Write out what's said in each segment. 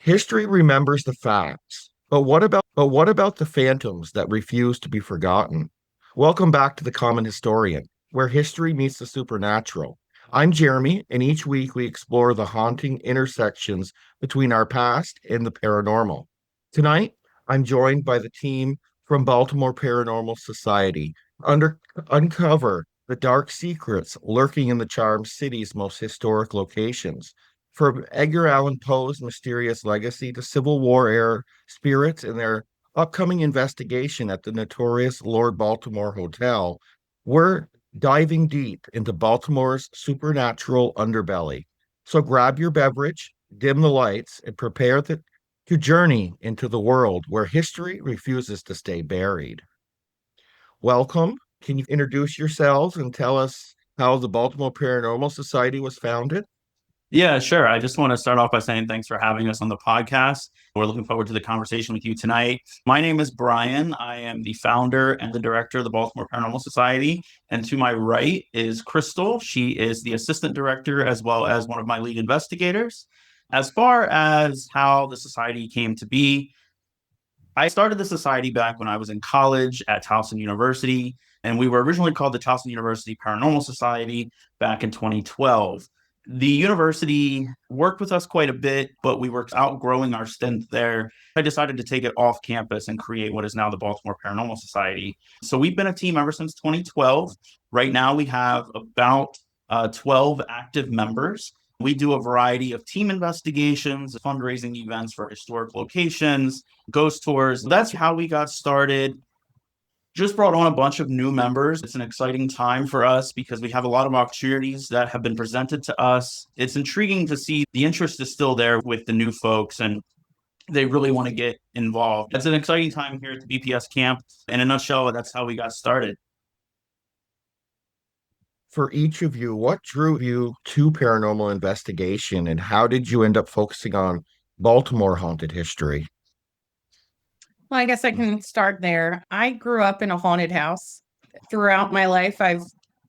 History remembers the facts, but what about the phantoms that refuse to be forgotten? Welcome back to The Common Historian, where history meets the supernatural. I'm Jeremy, and each week we explore the haunting intersections between our past and the paranormal. Tonight, I'm joined by the team from Baltimore Paranormal Society under uncover the dark secrets lurking in the charmed city's most historic locations. From Edgar Allan Poe's mysterious legacy to Civil War era spirits and their upcoming investigation at the notorious Lord Baltimore Hotel, we're diving deep into Baltimore's supernatural underbelly. So grab your beverage, dim the lights, and to journey into the world where history refuses to stay buried. Welcome. Can you introduce yourselves and tell us how the Baltimore Paranormal Society was founded? Yeah, sure. I just want to start off by saying thanks for having us on the podcast. We're looking forward to the conversation with you tonight. My name is Brian. I am the founder and the director of the Baltimore Paranormal Society. And to my right is Crystal. She is the assistant director as well as one of my lead investigators. As far as how the society came to be, I started the society back when I was in college at Towson University, and we were originally called the Towson University Paranormal Society back in 2012. The university worked with us quite a bit, but we were outgrowing our stint there. I decided to take it off campus and create what is now the Baltimore Paranormal Society. So we've been a team ever since 2012. Right now, we have about 12 active members. We do a variety of team investigations, fundraising events for historic locations, ghost tours. That's how we got started. Just brought on a bunch of new members. It's an exciting time for us because we have a lot of opportunities that have been presented to us. It's intriguing to see the interest is still there with the new folks and they really want to get involved. It's an exciting time here at the BPS camp. In a nutshell, that's how we got started. For each of you, what drew you to paranormal investigation and how did you end up focusing on Baltimore haunted history? Well, I guess I can start there. I grew up in a haunted house. Throughout my life, I've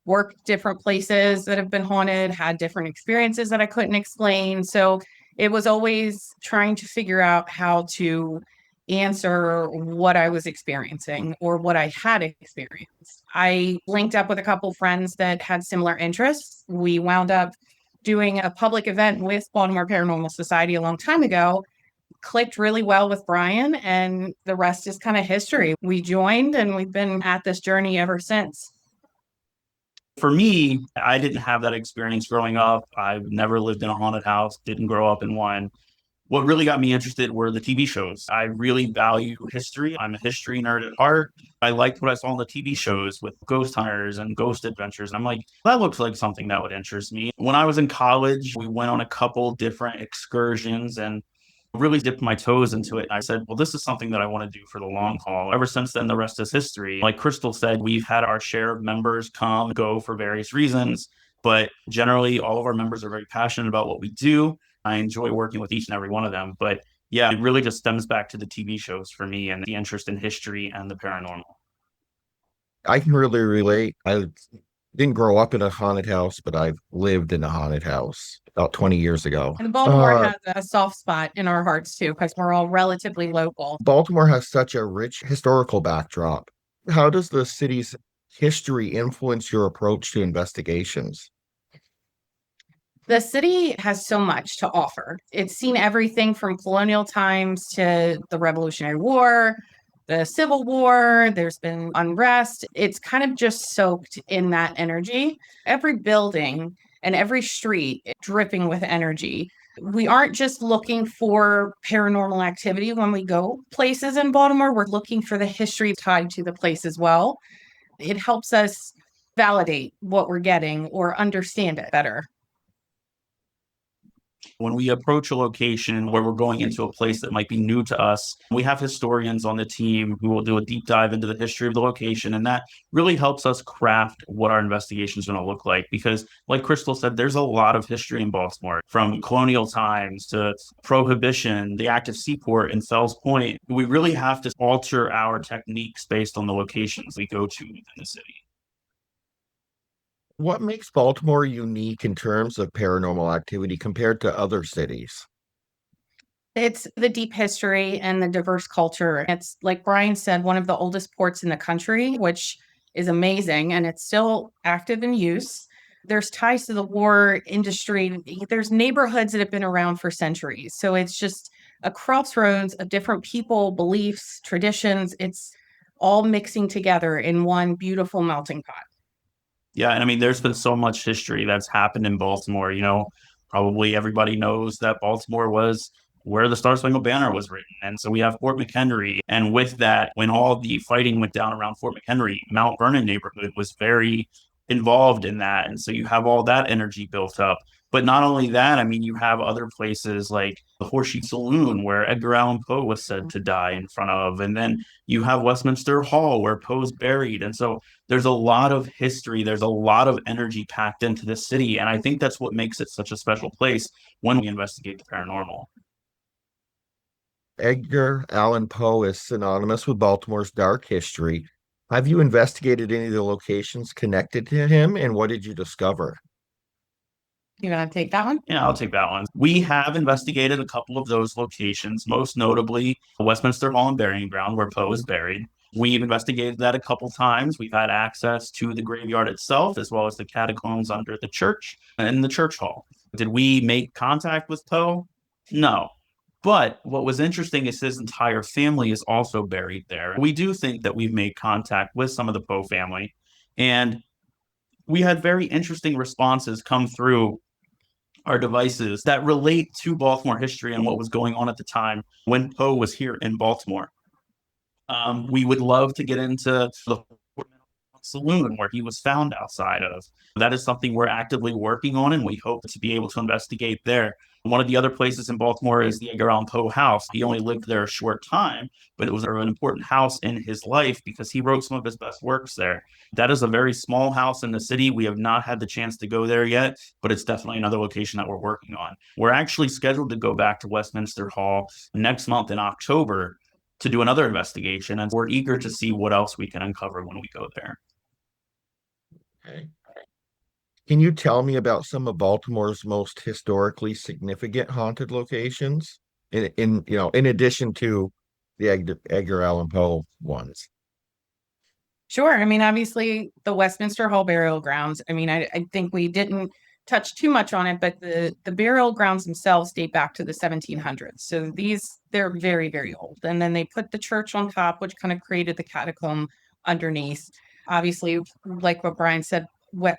worked different places that have been haunted, had different experiences that I couldn't explain. So it was always trying to figure out how to answer what I was experiencing or what I had experienced. I linked up with a couple friends that had similar interests. We wound up doing a public event with Baltimore Paranormal Society a long time ago, clicked really well with Brian, and the rest is kind of history. We joined and we've been at this journey ever since. For me, I didn't have that experience growing up. I've never lived in a haunted house, didn't grow up in one. What really got me interested were the TV shows. I really value history. I'm a history nerd at heart. I liked what I saw on the TV shows with ghost hunters and ghost adventures. And I'm like, that looks like something that would interest me. When I was in college, we went on a couple different excursions and really dipped my toes into it. I said, well, this is something that I want to do for the long haul. Ever since then, the rest is history. Like Crystal said, we've had our share of members come, go for various reasons, but generally, all of our members are very passionate about what we do. I enjoy working with each and every one of them. But yeah, it really just stems back to the TV shows for me and the interest in history and the paranormal. I can really relate. I didn't grow up in a haunted house, but I've lived in a haunted house about 20 years ago. And Baltimore has a soft spot in our hearts too, because we're all relatively local. Baltimore has such a rich historical backdrop. How does the city's history influence your approach to investigations? The city has so much to offer. It's seen everything from colonial times to the Revolutionary War, the Civil War. There's been unrest. It's kind of just soaked in that energy. Every building and every street dripping with energy. We aren't just looking for paranormal activity when we go places in Baltimore. We're looking for the history tied to the place as well. It helps us validate what we're getting or understand it better. When we approach a location where we're going into a place that might be new to us, we have historians on the team who will do a deep dive into the history of the location. And that really helps us craft what our investigation is going to look like. Because, like Crystal said, there's a lot of history in Baltimore, from colonial times to prohibition, the active seaport in Fells Point. We really have to alter our techniques based on the locations we go to within the city. What makes Baltimore unique in terms of paranormal activity compared to other cities? It's the deep history and the diverse culture. It's like Brian said, one of the oldest ports in the country, which is amazing, and it's still active in use. There's ties to the war industry. There's neighborhoods that have been around for centuries. So it's just a crossroads of different people, beliefs, traditions. It's all mixing together in one beautiful melting pot. Yeah, and I mean, there's been so much history that's happened in Baltimore. Probably everybody knows that Baltimore was where the Star Spangled Banner was written. And so we have Fort McHenry. And with that, when all the fighting went down around Fort McHenry, Mount Vernon neighborhood was very involved in that. And so you have all that energy built up. But not only that, I mean, you have other places like the Horseshoe Saloon, where Edgar Allan Poe was said to die in front of. And then you have Westminster Hall, where Poe's buried. And so there's a lot of history, there's a lot of energy packed into this city. And I think that's what makes it such a special place when we investigate the paranormal. Edgar Allan Poe is synonymous with Baltimore's dark history. Have you investigated any of the locations connected to him, and what did you discover? You want to take that one? Yeah, I'll take that one. We have investigated a couple of those locations, most notably Westminster Hall and Burying Ground, where Poe is buried. We've investigated that a couple times. We've had access to the graveyard itself, as well as the catacombs under the church and the church hall. Did we make contact with Poe? No. But what was interesting is his entire family is also buried there. We do think that we've made contact with some of the Poe family, and we had very interesting responses come through our devices that relate to Baltimore history and what was going on at the time when Poe was here in Baltimore. We would love to get into the saloon where he was found outside of. That is something we're actively working on, and we hope to be able to investigate there. One of the other places in Baltimore is the Edgar Allan Poe house. He only lived there a short time, but it was an important house in his life because he wrote some of his best works there. That is a very small house in the city. We have not had the chance to go there yet, but it's definitely another location that we're working on. We're actually scheduled to go back to Westminster Hall next month in October to do another investigation, and we're eager to see what else we can uncover when we go there. Okay. Can you tell me about some of Baltimore's most historically significant haunted locations? In addition to the Edgar Allan Poe ones. Sure. I mean, obviously, the Westminster Hall burial grounds. I mean, I think we didn't touch too much on it, but the burial grounds themselves date back to the 1700s. So they're very, very old. And then they put the church on top, which kind of created the catacomb underneath. Obviously, like what Brian said,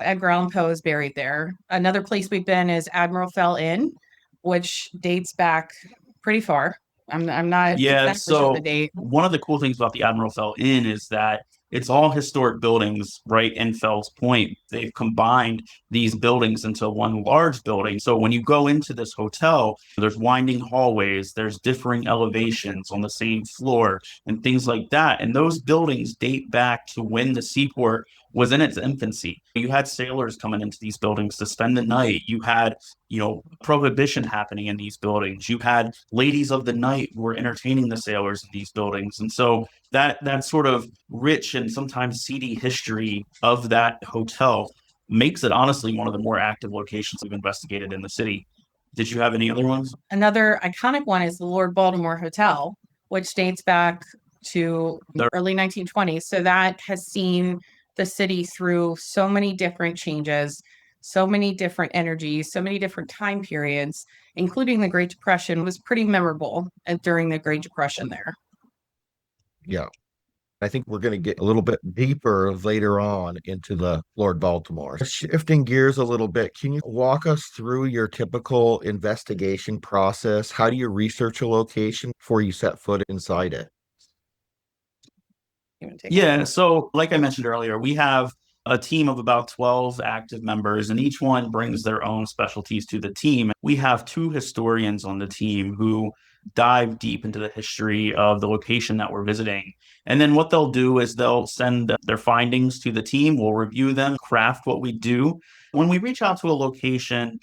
Edgar Allan Poe is buried there. Another place we've been is Admiral Fell Inn, which dates back pretty far. I'm not Yeah, exactly sure the so date. one of the cool things about the Admiral Fell Inn is that it's all historic buildings right in Fells Point. They've combined these buildings into one large building. So when you go into this hotel, there's winding hallways, there's differing elevations on the same floor, and things like that. And those buildings date back to when the seaport was in its infancy. You had sailors coming into these buildings to spend the night. You had prohibition happening in these buildings. You had ladies of the night who were entertaining the sailors in these buildings. And so that sort of rich and sometimes seedy history of that hotel makes it honestly one of the more active locations we've investigated in the city. Did you have any other ones? Another iconic one is the Lord Baltimore Hotel, which dates back to the early 1920s. So that has seen the city through so many different changes, so many different energies, so many different time periods, including the Great Depression. It was pretty memorable during the Great Depression there. Yeah. I think we're going to get a little bit deeper later on into the Lord Baltimore. Shifting gears a little bit, can you walk us through your typical investigation process? How do you research a location before you set foot inside it? Yeah, so like I mentioned earlier, we have a team of about 12 active members, and each one brings their own specialties to the team. We have two historians on the team who dive deep into the history of the location that we're visiting. And then what they'll do is they'll send their findings to the team. We'll review them, craft what we do. When we reach out to a location,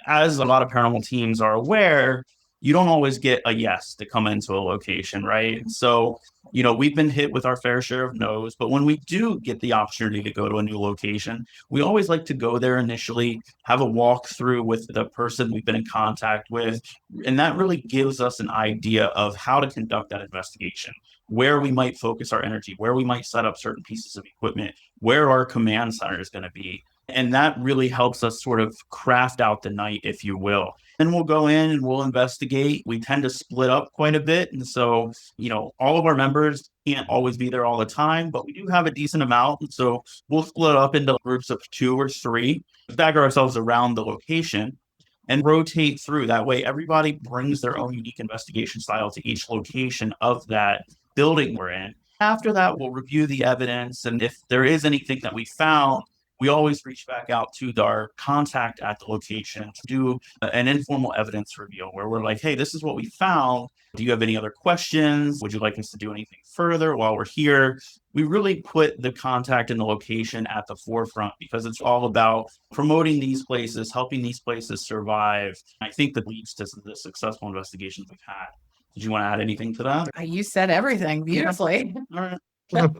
as a lot of paranormal teams are aware, you don't always get a yes to come into a location, right? So, we've been hit with our fair share of no's, but when we do get the opportunity to go to a new location, we always like to go there initially, have a walkthrough with the person we've been in contact with. And that really gives us an idea of how to conduct that investigation, where we might focus our energy, where we might set up certain pieces of equipment, where our command center is going to be. And that really helps us sort of craft out the night, if you will. Then we'll go in and we'll investigate. We tend to split up quite a bit. And so, all of our members can't always be there all the time, but we do have a decent amount. And so we'll split up into groups of 2 or 3, stagger ourselves around the location and rotate through. That way, everybody brings their own unique investigation style to each location of that building we're in. After that, we'll review the evidence. And if there is anything that we found, we always reach back out to our contact at the location to do an informal evidence reveal where we're like, hey, this is what we found. Do you have any other questions? Would you like us to do anything further while we're here? We really put the contact and the location at the forefront because it's all about promoting these places, helping these places survive. I think that leads to the successful investigations we've had. Did you want to add anything to that? You said everything beautifully. All right.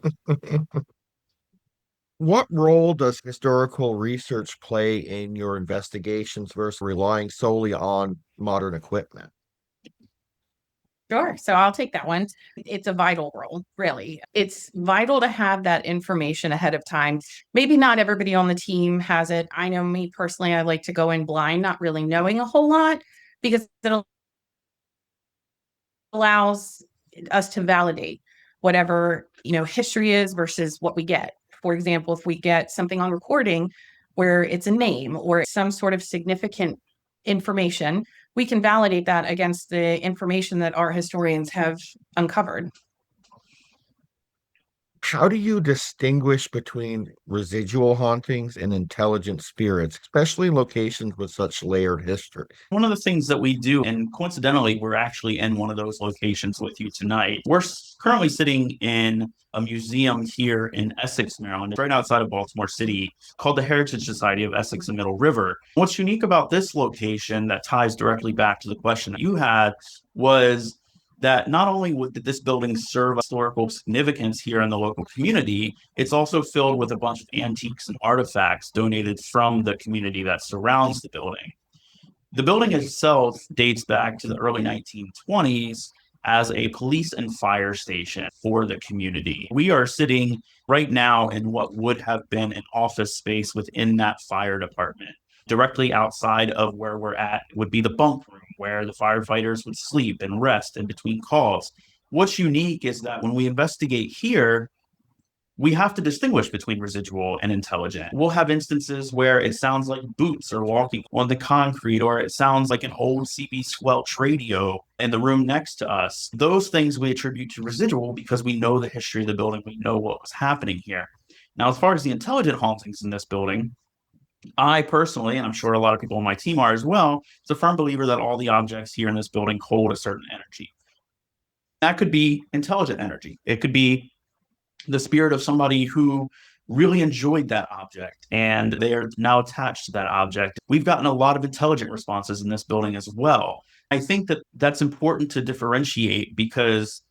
What role does historical research play in your investigations versus relying solely on modern equipment? Sure. So I'll take that one. It's a vital role, really. It's vital to have that information ahead of time. Maybe not everybody on the team has it. I know me personally, I like to go in blind, not really knowing a whole lot, because it allows us to validate whatever, history is versus what we get. For example, if we get something on recording where it's a name or some sort of significant information, we can validate that against the information that our historians have uncovered. How do you distinguish between residual hauntings and intelligent spirits, especially in locations with such layered history? One of the things that we do, and coincidentally, we're actually in one of those locations with you tonight. We're currently sitting in a museum here in Essex, Maryland, right outside of Baltimore City, called the Heritage Society of Essex and Middle River. What's unique about this location that ties directly back to the question that you had was that not only did this building serve historical significance here in the local community, it's also filled with a bunch of antiques and artifacts donated from the community that surrounds the building. The building itself dates back to the early 1920s as a police and fire station for the community. We are sitting right now in what would have been an office space within that fire department. Directly outside of where we're at would be the bunk room where the firefighters would sleep and rest in between calls. What's unique is that when we investigate here, we have to distinguish between residual and intelligent. We'll have instances where it sounds like boots are walking on the concrete, or it sounds like an old CB squelch radio in the room next to us. Those things we attribute to residual because we know the history of the building. We know what was happening here. Now, as far as the intelligent hauntings in this building, I personally, and I'm sure a lot of people on my team are as well, is a firm believer that all the objects here in this building hold a certain energy. That could be intelligent energy. It could be the spirit of somebody who really enjoyed that object and they are now attached to that object. We've gotten a lot of intelligent responses in this building as well. I think that that's important to differentiate because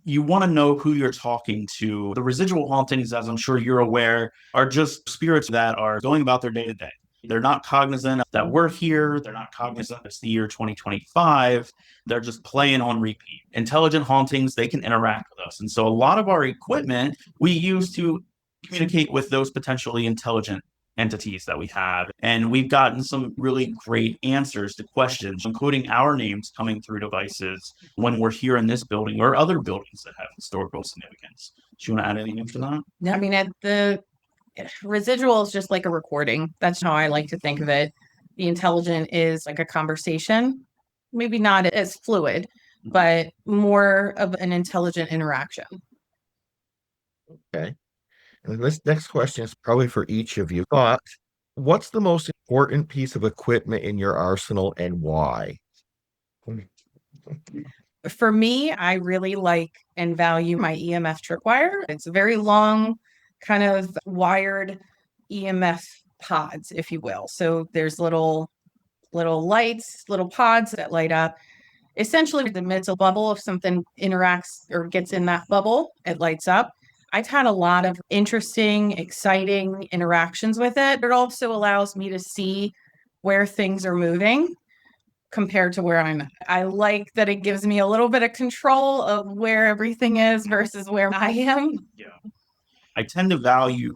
you want to know who you're talking to. The residual hauntings, as I'm sure you're aware, are just spirits that are going about their day to day. They're not cognizant that we're here. They're not cognizant it's the year 2025. They're just playing on repeat. Intelligent hauntings, they can interact with us. And so a lot of our equipment we use to communicate with those potentially intelligent entities that we have. And we've gotten some really great answers to questions, including our names coming through devices when we're here in this building or other buildings that have historical significance. Do you want to add anything to that? I mean, the residual is just like a recording. That's how I like to think of it. The intelligent is like a conversation, maybe not as fluid, but more of an intelligent interaction. Okay. And this next question is probably for each of you. But what's the most important piece of equipment in your arsenal and why? For me, I really like and value my EMF tripwire. It's a very long, kind of wired EMF pods, if you will. So there's little lights, little pods that light up. essentially the mental bubble. If something interacts or gets in that bubble, it lights up. I've had a lot of interesting, exciting interactions with it. It also allows me to see where things are moving compared to where I'm at. I like that it gives me a little bit of control of where everything is versus where I am. Yeah. I tend to value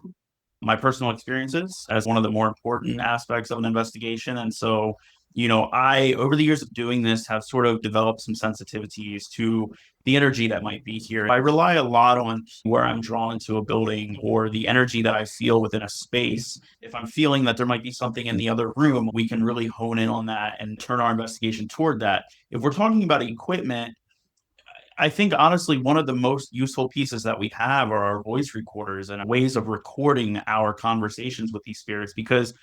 my personal experiences as one of the more important aspects of an investigation. And so, I, over the years of doing this, have sort of developed some sensitivities to the energy that might be here. I rely a lot on where I'm drawn into a building or the energy that I feel within a space. If I'm feeling that there might be something in the other room, we can really hone in on that and turn our investigation toward that. If we're talking about equipment, I think honestly, one of the most useful pieces that we have are our voice recorders and ways of recording our conversations with these spirits. Because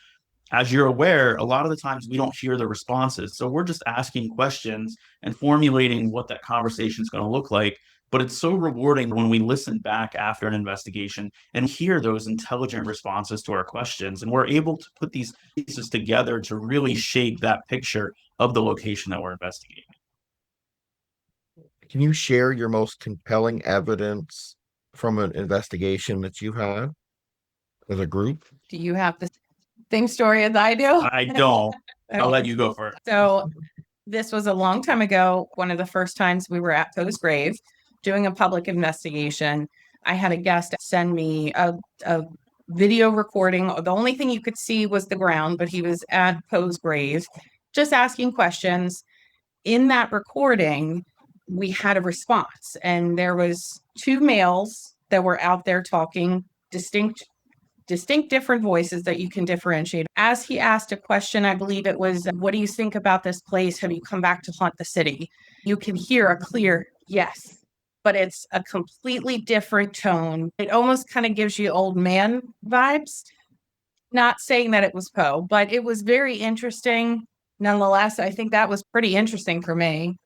as you're aware, a lot of the times we don't hear the responses. So we're just asking questions and formulating what that conversation is going to look like. But it's so rewarding when we listen back after an investigation and hear those intelligent responses to our questions. And we're able to put these pieces together to really shape that picture of the location that we're investigating. Can you share your most compelling evidence from an investigation that you had as a group? Do you have the same story as I do? I don't. I'll let you go first. So this was a long time ago. One of the first times we were at Poe's grave doing a public investigation. I had a guest send me a video recording. The only thing you could see was the ground, but he was at Poe's grave just asking questions. In that recording, we had a response, and there was two males that were out there talking, distinct different voices that you can differentiate. As he asked a question, I believe it was, what do you think about this place? Have you come back to haunt the city? You can hear a clear yes, but it's a completely different tone. It almost kind of gives you old man vibes. Not saying that it was Poe, but it was very interesting. Nonetheless, I think that was pretty interesting for me.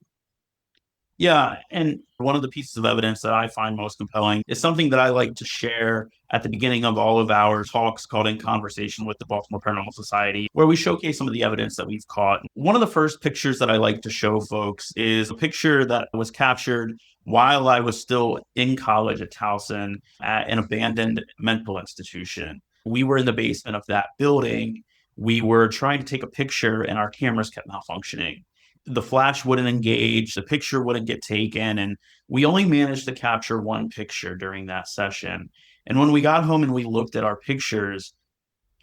Yeah. And one of the pieces of evidence that I find most compelling is something that I like to share at the beginning of all of our talks called In Conversation with the Baltimore Paranormal Society, where we showcase some of the evidence that we've caught. One of the first pictures that I like to show folks is a picture that was captured while I was still in college at Towson at an abandoned mental institution. We were in the basement of that building. We were trying to take a picture and our cameras kept malfunctioning. The flash wouldn't engage, the picture wouldn't get taken, and we only managed to capture one picture during that session. And when we got home and we looked at our pictures,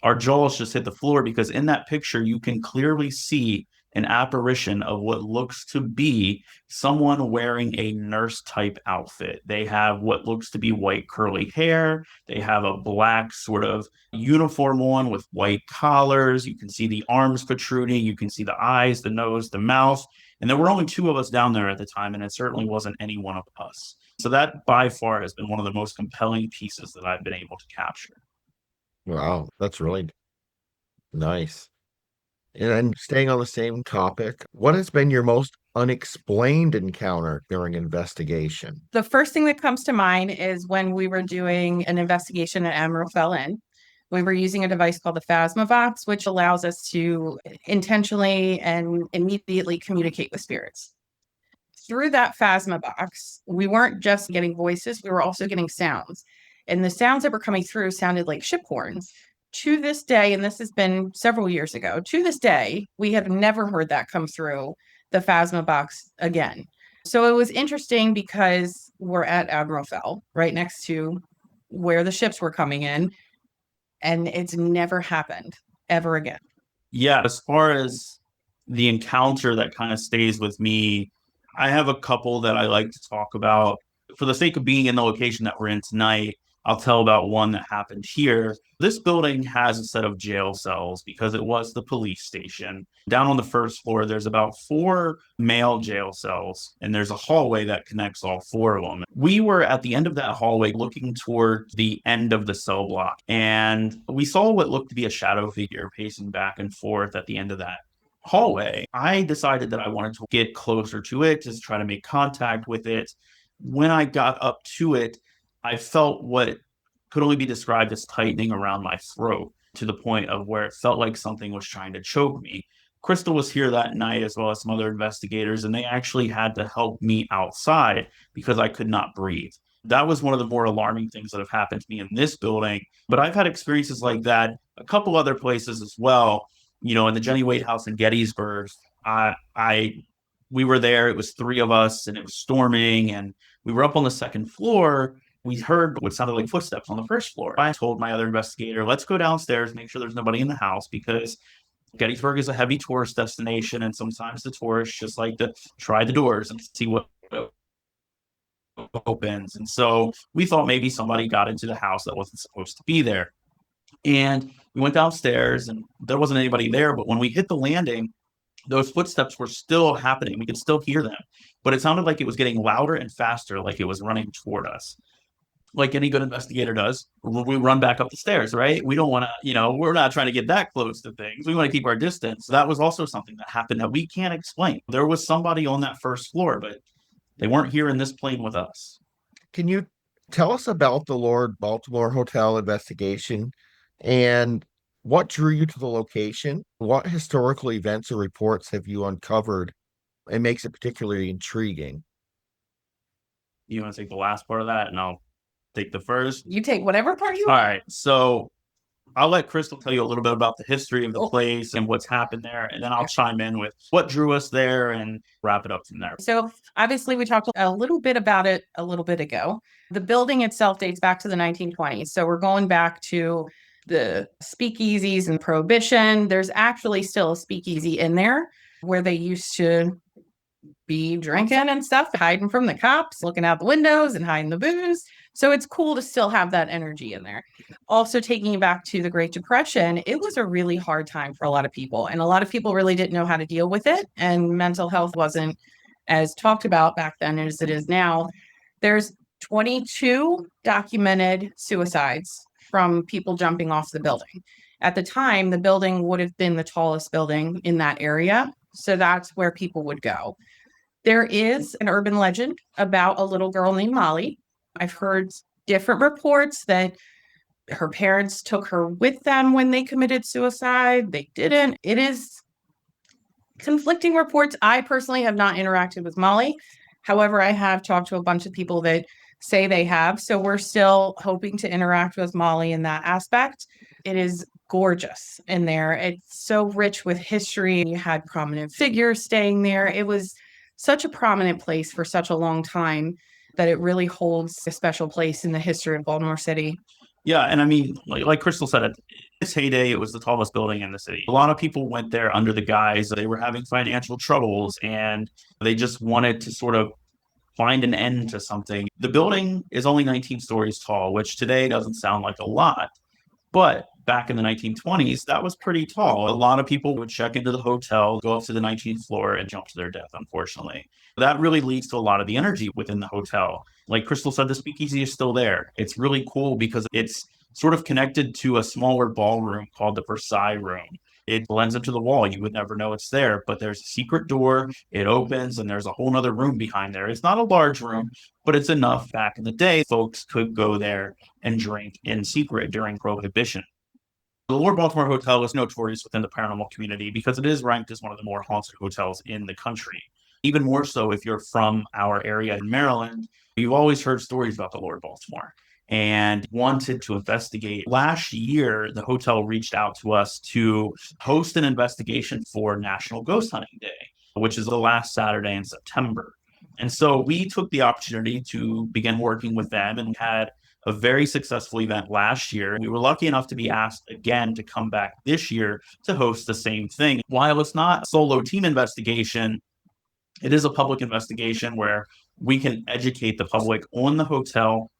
our jaws just hit the floor because in that picture, you can clearly see an apparition of what looks to be someone wearing a nurse type outfit. They have what looks to be white curly hair. They have a black sort of uniform on with white collars. You can see the arms protruding. You can see the eyes, the nose, the mouth. And there were only two of us down there at the time, and it certainly wasn't any one of us. So that by far has been one of the most compelling pieces that I've been able to capture. Wow, that's really nice. And staying on the same topic, what has been your most unexplained encounter during investigation? The first thing that comes to mind is when we were doing an investigation at Admiral Inn. We were using a device called the Phasma box, which allows us to intentionally and immediately communicate with spirits. Through that Phasma box, we weren't just getting voices, we were also getting sounds. And the sounds that were coming through sounded like ship horns. To this day, and this has been several years ago, to this day, we have never heard that come through the Phasma box again. So it was interesting because we're at Admiral Fell, right next to where the ships were coming in, and it's never happened ever again. Yeah, as far as the encounter that kind of stays with me, I have a couple that I like to talk about. For the sake of being in the location that we're in tonight, I'll tell about one that happened here. This building has a set of jail cells because it was the police station. Down on the first floor, there's about four male jail cells, and there's a hallway that connects all four of them. We were at the end of that hallway looking toward the end of the cell block, and we saw what looked to be a shadow figure pacing back and forth at the end of that hallway. I decided that I wanted to get closer to it, just try to make contact with it. When I got up to it, I felt what could only be described as tightening around my throat to the point of where it felt like something was trying to choke me. Crystal was here that night as well as some other investigators, and they actually had to help me outside because I could not breathe. That was one of the more alarming things that have happened to me in this building. But I've had experiences like that a couple other places as well. In the Jenny Wade House in Gettysburg, I we were there. It was three of us, and it was storming, and we were up on the second floor. We heard what sounded like footsteps on the first floor. I told my other investigator, let's go downstairs, make sure there's nobody in the house, because Gettysburg is a heavy tourist destination, and sometimes the tourists just like to try the doors and see what opens. And so we thought maybe somebody got into the house that wasn't supposed to be there. And we went downstairs, and there wasn't anybody there. But when we hit the landing, those footsteps were still happening. We could still hear them, but it sounded like it was getting louder and faster, like it was running toward us. Like any good investigator does, we run back up the stairs, right? We don't want to, we're not trying to get that close to things. We want to keep our distance. So that was also something that happened that we can't explain. There was somebody on that first floor, but they weren't here in this plane with us. Can you tell us about the Lord Baltimore Hotel investigation and what drew you to the location? What historical events or reports have you uncovered and makes it particularly intriguing? You want to take the last part of that, and I'll take the first? You take whatever part you All want. right. So I'll let Crystal tell you a little bit about the history of the place and what's happened there, and then I'll chime in with what drew us there and wrap it up from there. So obviously we talked a little bit about it a little bit ago. The building itself dates back to the 1920s. So we're going back to the speakeasies and Prohibition. There's actually still a speakeasy in there where they used to be drinking and stuff, hiding from the cops, looking out the windows and hiding the booze. So it's cool to still have that energy in there. Also, taking it back to the Great Depression, it was a really hard time for a lot of people. And a lot of people really didn't know how to deal with it. And mental health wasn't as talked about back then as it is now. There's 22 documented suicides from people jumping off the building. At the time, the building would have been the tallest building in that area. So that's where people would go. There is an urban legend about a little girl named Molly. I've heard different reports that her parents took her with them when they committed suicide. They didn't. It is conflicting reports. I personally have not interacted with Molly. However, I have talked to a bunch of people that say they have. So we're still hoping to interact with Molly in that aspect. It is gorgeous in there. It's so rich with history. You had prominent figures staying there. It was such a prominent place for such a long time that it really holds a special place in the history of Baltimore City. Yeah, and I mean, like Crystal said, at its heyday, it was the tallest building in the city. A lot of people went there under the guise they were having financial troubles, and they just wanted to sort of find an end to something. The building is only 19 stories tall, which today doesn't sound like a lot. But back in the 1920s, that was pretty tall. A lot of people would check into the hotel, go up to the 19th floor, and jump to their death, unfortunately. That really leads to a lot of the energy within the hotel. Like Crystal said, the speakeasy is still there. It's really cool because it's sort of connected to a smaller ballroom called the Versailles Room. It blends into the wall. You would never know it's there, but there's a secret door. It opens, and there's a whole other room behind there. It's not a large room, but it's enough. Back in the day, folks could go there and drink in secret during Prohibition. The Lord Baltimore Hotel is notorious within the paranormal community because it is ranked as one of the more haunted hotels in the country. Even more so if you're from our area in Maryland, you've always heard stories about the Lord Baltimore and wanted to investigate. Last year, the hotel reached out to us to host an investigation for National Ghost Hunting Day, which is the last Saturday in September. And so we took the opportunity to begin working with them and had a very successful event last year. We were lucky enough to be asked again to come back this year to host the same thing. While it's not a solo team investigation, it is a public investigation where we can educate the public on the hotel,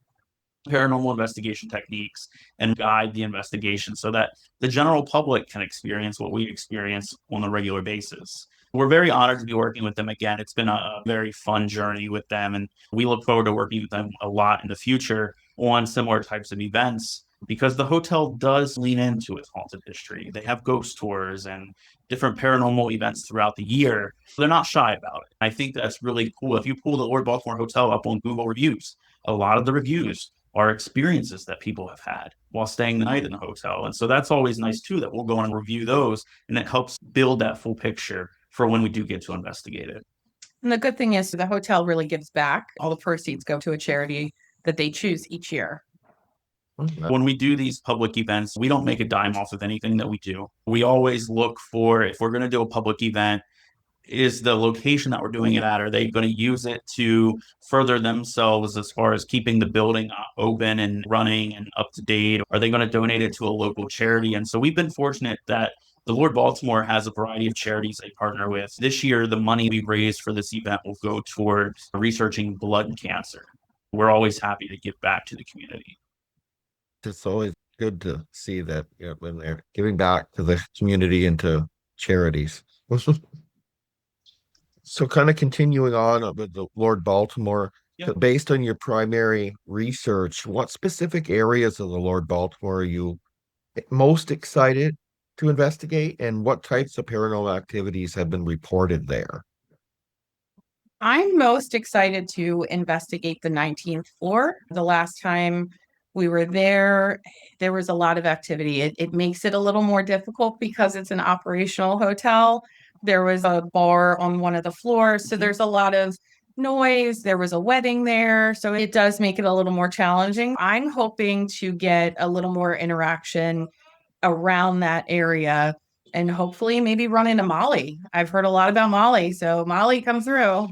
paranormal investigation techniques, and guide the investigation so that the general public can experience what we experience on a regular basis. We're very honored to be working with them again. It's been a very fun journey with them, and we look forward to working with them a lot in the future on similar types of events because the hotel does lean into its haunted history. They have ghost tours and different paranormal events throughout the year. They're not shy about it. I think that's really cool. If you pull the Lord Baltimore Hotel up on Google reviews, a lot of the reviews are experiences that people have had while staying the night in the hotel. And so that's always nice too, that we'll go and review those, and it helps build that full picture for when we do get to investigate it. And the good thing is the hotel really gives back. All the proceeds go to a charity that they choose each year. When we do these public events, we don't make a dime off of anything that we do. We always look for, if we're going to do a public event, is the location that we're doing it at, are they going to use it to further themselves as far as keeping the building open and running and up to date? Are they going to donate it to a local charity? And so we've been fortunate that the Lord Baltimore has a variety of charities they partner with. This year, the money we raised for this event will go towards researching blood cancer. We're always happy to give back to the community. It's always good to see that, when they're giving back to the community and to charities. So kind of continuing on with the Lord Baltimore, based on your primary research, what specific areas of the Lord Baltimore are you most excited to investigate, and what types of paranormal activities have been reported there? I'm most excited to investigate the 19th floor. The last time we were there, there was a lot of activity. It makes it a little more difficult because it's an operational hotel. There was a bar on one of the floors, so there's a lot of noise. There was a wedding there, so it does make it a little more challenging. I'm hoping to get a little more interaction around that area and hopefully maybe run into Molly. I've heard a lot about Molly, so Molly, come through.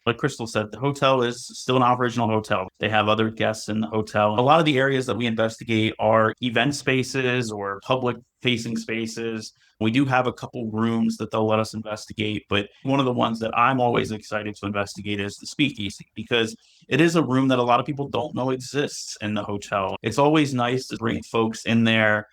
Like Crystal said, the hotel is still an operational hotel. They have other guests in the hotel. A lot of the areas that we investigate are event spaces or public facing spaces. We do have a couple rooms that they'll let us investigate, but one of the ones that I'm always excited to investigate is the speakeasy, because it is a room that a lot of people don't know exists in the hotel. It's always nice to bring folks in there,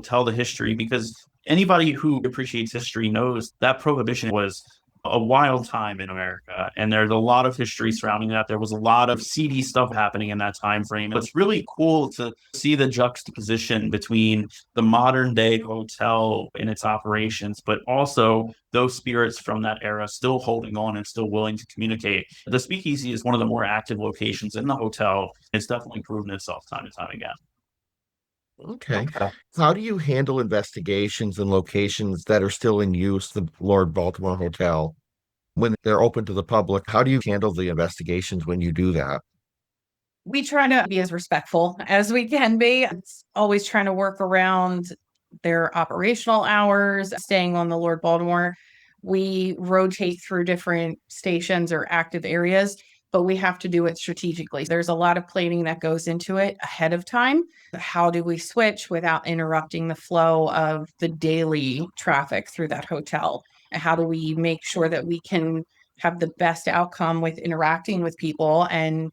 tell the history, because anybody who appreciates history knows that Prohibition was a wild time in America, and there's a lot of history surrounding that. There was a lot of seedy stuff happening in that time frame. It's really cool to see the juxtaposition between the modern day hotel and its operations, but also those spirits from that era still holding on and still willing to communicate. The speakeasy is one of the more active locations in the hotel. It's definitely proven itself time and time again. Okay. How do you handle investigations in locations that are still in use, the Lord Baltimore Hotel, when they're open to the public? How do you handle the investigations when you do that? We try to be as respectful as we can be. It's always trying to work around their operational hours, staying on the Lord Baltimore. We rotate through different stations or active areas, but we have to do it strategically. There's a lot of planning that goes into it ahead of time. How do we switch without interrupting the flow of the daily traffic through that hotel? How do we make sure that we can have the best outcome with interacting with people and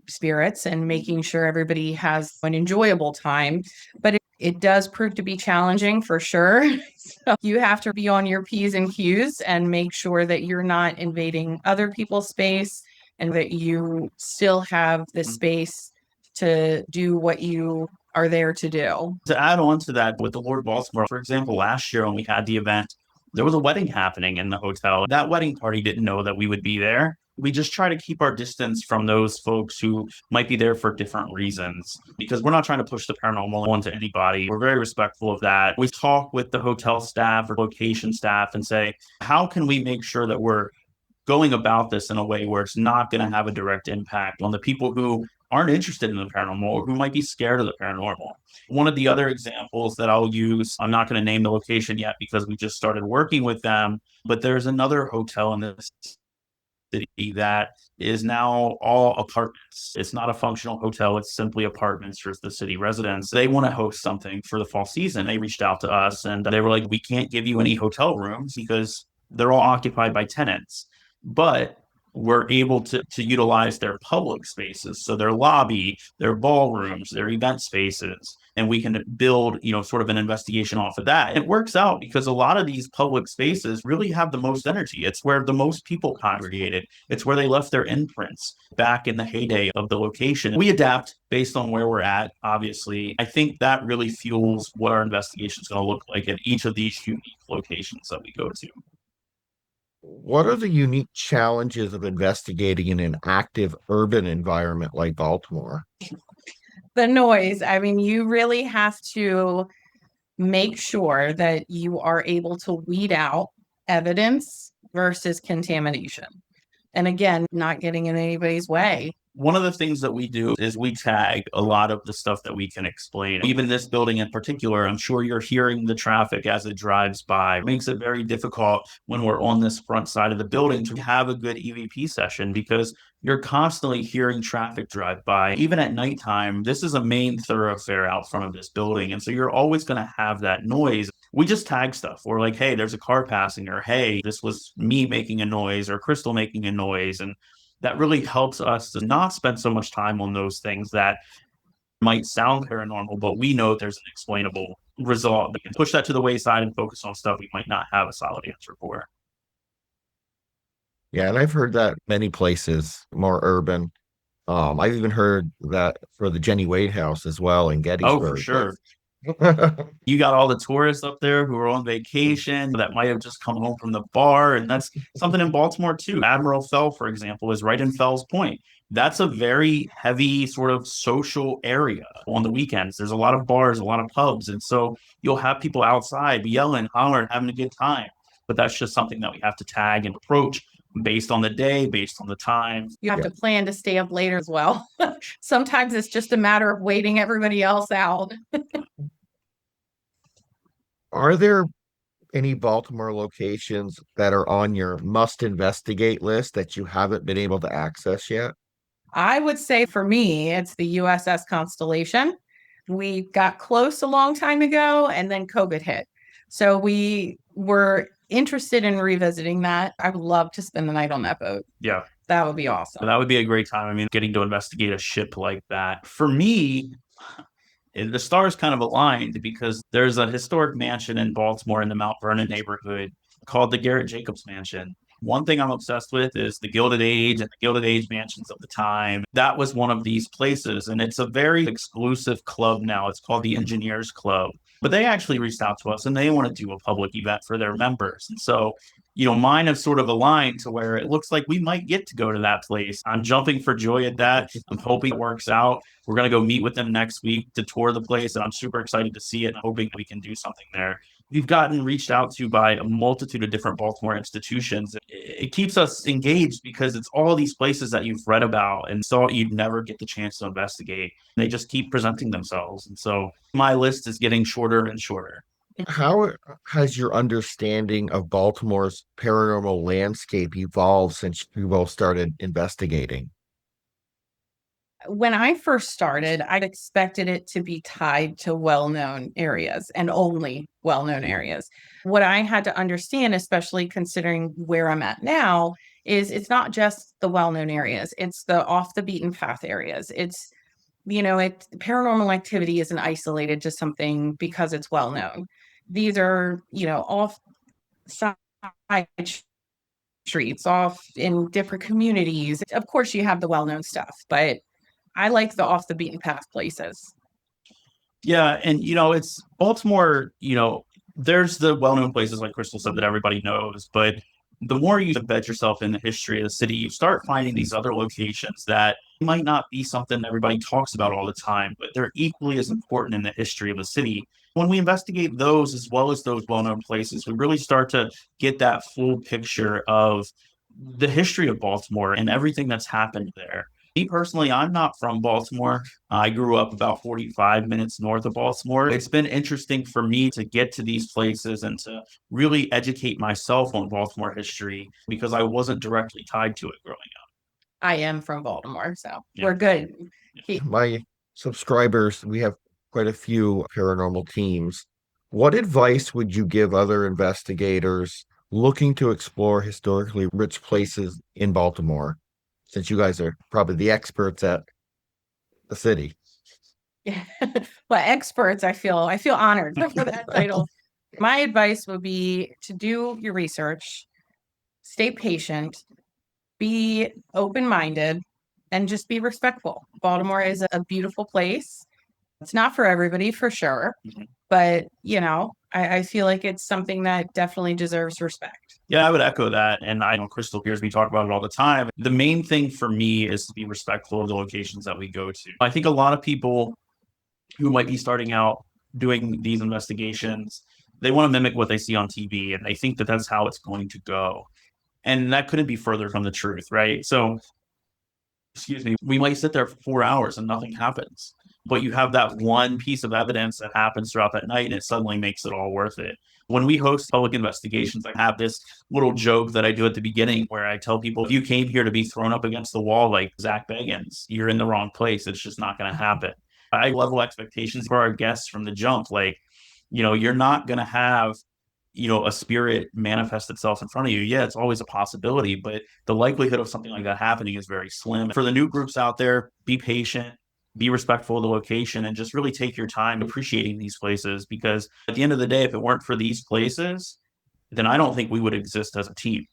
spirits and making sure everybody has an enjoyable time? But it does prove to be challenging for sure. So you have to be on your P's and Q's and make sure that you're not invading other people's space and that you still have the space to do what you are there to do. To add on to that, with the Lord Baltimore, for example, last year when we had the event, there was a wedding happening in the hotel. That wedding party didn't know that we would be there. We just try to keep our distance from those folks who might be there for different reasons, because we're not trying to push the paranormal onto anybody. We're very respectful of that. We talk with the hotel staff or location staff and say, how can we make sure that we're going about this in a way where it's not going to have a direct impact on the people who aren't interested in the paranormal or who might be scared of the paranormal. One of the other examples that I'll use, I'm not going to name the location yet because we just started working with them, but there's another hotel in this city that is now all apartments. It's not a functional hotel. It's simply apartments for the city residents. They want to host something for the fall season. They reached out to us and they were like, we can't give you any hotel rooms because they're all occupied by tenants. But we're able to utilize their public spaces. So their lobby, their ballrooms, their event spaces, and we can build, sort of an investigation off of that. It works out because a lot of these public spaces really have the most energy. It's where the most people congregated. It's where they left their imprints back in the heyday of the location. We adapt based on where we're at, obviously. I think that really fuels what our investigation is going to look like at each of these unique locations that we go to. What are the unique challenges of investigating in an active urban environment like Baltimore? The noise. I mean, you really have to make sure that you are able to weed out evidence versus contamination. And again, not getting in anybody's way. One of the things that we do is we tag a lot of the stuff that we can explain. Even this building in particular, I'm sure you're hearing the traffic as it drives by. It makes it very difficult when we're on this front side of the building to have a good EVP session because you're constantly hearing traffic drive by. Even at nighttime, this is a main thoroughfare out front of this building. And so you're always going to have that noise. We just tag stuff. We're like, hey, there's a car passing, or hey, this was me making a noise, or Crystal making a noise. And that really helps us to not spend so much time on those things that might sound paranormal, but we know there's an explainable result. We can push that to the wayside and focus on stuff we might not have a solid answer for. Yeah, and I've heard that many places, more urban. I've even heard that for the Jenny Wade House as well in Oh, for Gettysburg. sure. But You got all the tourists up there who are on vacation that might have just come home from the bar. And that's something in Baltimore too. Admiral Fell, for example, is right in Fells Point. That's a very heavy sort of social area on the weekends. There's a lot of bars, a lot of pubs. And so you'll have people outside yelling, hollering, having a good time. But that's just something that we have to tag and approach based on the day, based on the time. You have Yeah. to plan to stay up later as well. Sometimes it's just a matter of waiting everybody else out. are there any Baltimore locations that are on your must investigate list that you haven't been able to access yet? I would say for me, it's the USS Constellation. We got close a long time ago and then COVID hit. So we were interested in revisiting that. I would love to spend the night on that boat. Yeah. That would be awesome. That would be a great time. I mean, getting to investigate a ship like that. For me, the stars kind of aligned because there's a historic mansion in Baltimore in the Mount Vernon neighborhood called the Garrett Jacobs Mansion. One thing I'm obsessed with is the Gilded Age and the Gilded Age mansions of the time. That was one of these places, and it's a very exclusive club now. It's called the Engineers Club. But they actually reached out to us and they want to do a public event for their members. And so, mine have sort of aligned to where it looks like we might get to go to that place. I'm jumping for joy at that. I'm hoping it works out. We're going to go meet with them next week to tour the place, and I'm super excited to see it and hoping we can do something there. We've gotten reached out to by a multitude of different Baltimore institutions. It keeps us engaged because it's all these places that you've read about and thought you'd never get the chance to investigate. They just keep presenting themselves. And so my list is getting shorter and shorter. How has your understanding of Baltimore's paranormal landscape evolved since you both started investigating? When I first started, I expected it to be tied to well known areas and only well known areas. What I had to understand, especially considering where I'm at now, is it's not just the well known areas, it's the off the beaten path areas. Paranormal activity isn't isolated to something because it's well known. These are, off side streets, off in different communities. Of course, you have the well known stuff, but I like the off the beaten path places. Yeah, and it's Baltimore, there's the well-known places like Crystal said that everybody knows, but the more you embed yourself in the history of the city, you start finding these other locations that might not be something everybody talks about all the time, but they're equally as important in the history of the city. When we investigate those as well as those well-known places, we really start to get that full picture of the history of Baltimore and everything that's happened there. Me personally, I'm not from Baltimore. I grew up about 45 minutes north of Baltimore. It's been interesting for me to get to these places and to really educate myself on Baltimore history because I wasn't directly tied to it growing up. I am from Baltimore, so Yeah. we're good. My subscribers, we have quite a few paranormal teams. What advice would you give other investigators looking to explore historically rich places in Baltimore, since you guys are probably the experts at the city? Yeah. Well, experts, I feel honored for that title. My advice would be to do your research, stay patient, be open-minded, and just be respectful. Baltimore is a beautiful place. It's not for everybody, for sure. Mhm. But, I feel like it's something that definitely deserves respect. Yeah, I would echo that. And I know Crystal hears me talk about it all the time. The main thing for me is to be respectful of the locations that we go to. I think a lot of people who might be starting out doing these investigations, they want to mimic what they see on TV and they think that that's how it's going to go. And that couldn't be further from the truth, right? So, excuse me, we might sit there for 4 hours and nothing happens. But you have that one piece of evidence that happens throughout that night and it suddenly makes it all worth it. When we host public investigations, I have this little joke that I do at the beginning where I tell people, if you came here to be thrown up against the wall like Zach Bagans, you're in the wrong place. It's just not going to happen. I level expectations for our guests from the jump. Like, you're not going to have a spirit manifest itself in front of you. Yeah, it's always a possibility, but the likelihood of something like that happening is very slim. For the new groups out there, be patient, be respectful of the location, and just really take your time appreciating these places, because at the end of the day, if it weren't for these places, then I don't think we would exist as a team.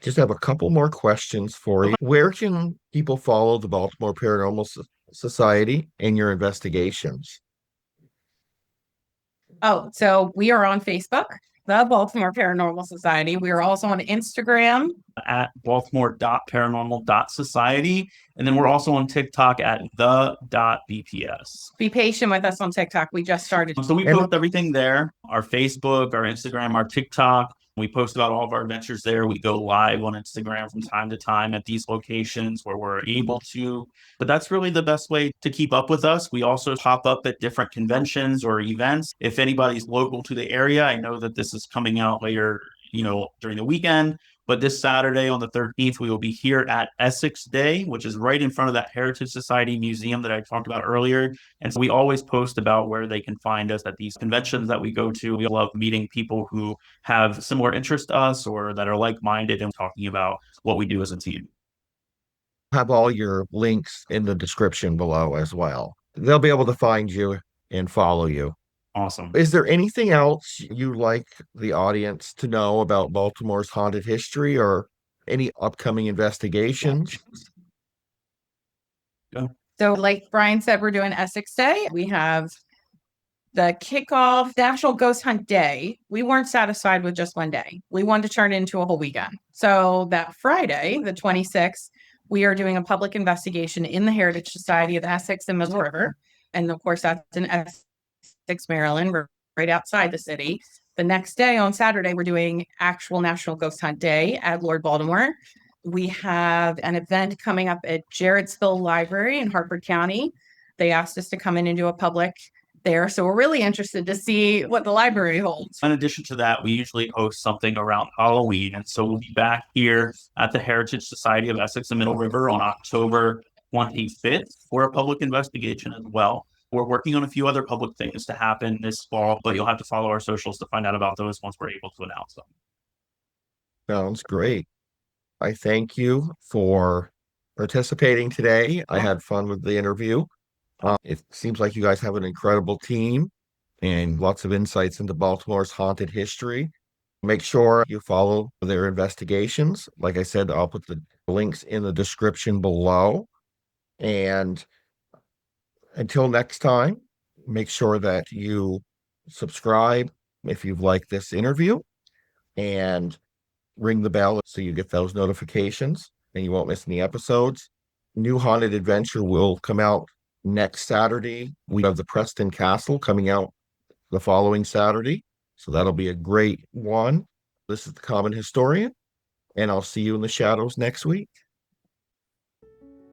Just have a couple more questions for you. Where can people follow the Baltimore Paranormal Society and your investigations? Oh, so we are on Facebook, the Baltimore Paranormal Society. We are also on Instagram At baltimore.paranormal.society. And then we're also on TikTok at the.bps. Be patient with us on TikTok. We just started. So we post everything there, our Facebook, our Instagram, our TikTok. We post about all of our adventures there. We go live on Instagram from time to time at these locations where we're able to. But that's really the best way to keep up with us. We also pop up at different conventions or events. If anybody's local to the area, I know that this is coming out later, during the weekend. But this Saturday on the 13th, we will be here at Essex Day, which is right in front of that Heritage Society Museum that I talked about earlier. And so we always post about where they can find us at these conventions that we go to. We love meeting people who have similar interests to us or that are like-minded and talking about what we do as a team. Have all your links in the description below as well. They'll be able to find you and follow you. Awesome. Is there anything else you'd like the audience to know about Baltimore's haunted history or any upcoming investigations? So, like Brian said, we're doing Essex Day. We have the kickoff National Ghost Hunt Day. We weren't satisfied with just one day. We wanted to turn it into a whole weekend. So that Friday, the 26th, we are doing a public investigation in the Heritage Society of Essex and Middle River. And of course, that's in Essex, Maryland, right outside the city. The next day on Saturday, we're doing actual National Ghost Hunt Day at Lord Baltimore. We have an event coming up at Jarrettsville Library in Hartford County. They asked us to come in and do a public there. So we're really interested to see what the library holds. In addition to that, we usually host something around Halloween. And so we'll be back here at the Heritage Society of Essex and Middle River on October 25th for a public investigation as well. We're working on a few other public things to happen this fall, but you'll have to follow our socials to find out about those once we're able to announce them. Sounds great. I thank you for participating today. I had fun with the interview. It seems like you guys have an incredible team and lots of insights into Baltimore's haunted history. Make sure you follow their investigations. Like I said, I'll put the links in the description below. And until next time, make sure that you subscribe if you've liked this interview and ring the bell so you get those notifications and you won't miss any episodes. New haunted adventure will come out next Saturday. We have the Preston Castle coming out the following Saturday. So that'll be a great one. This is the Common Historian, and I'll see you in the shadows next week.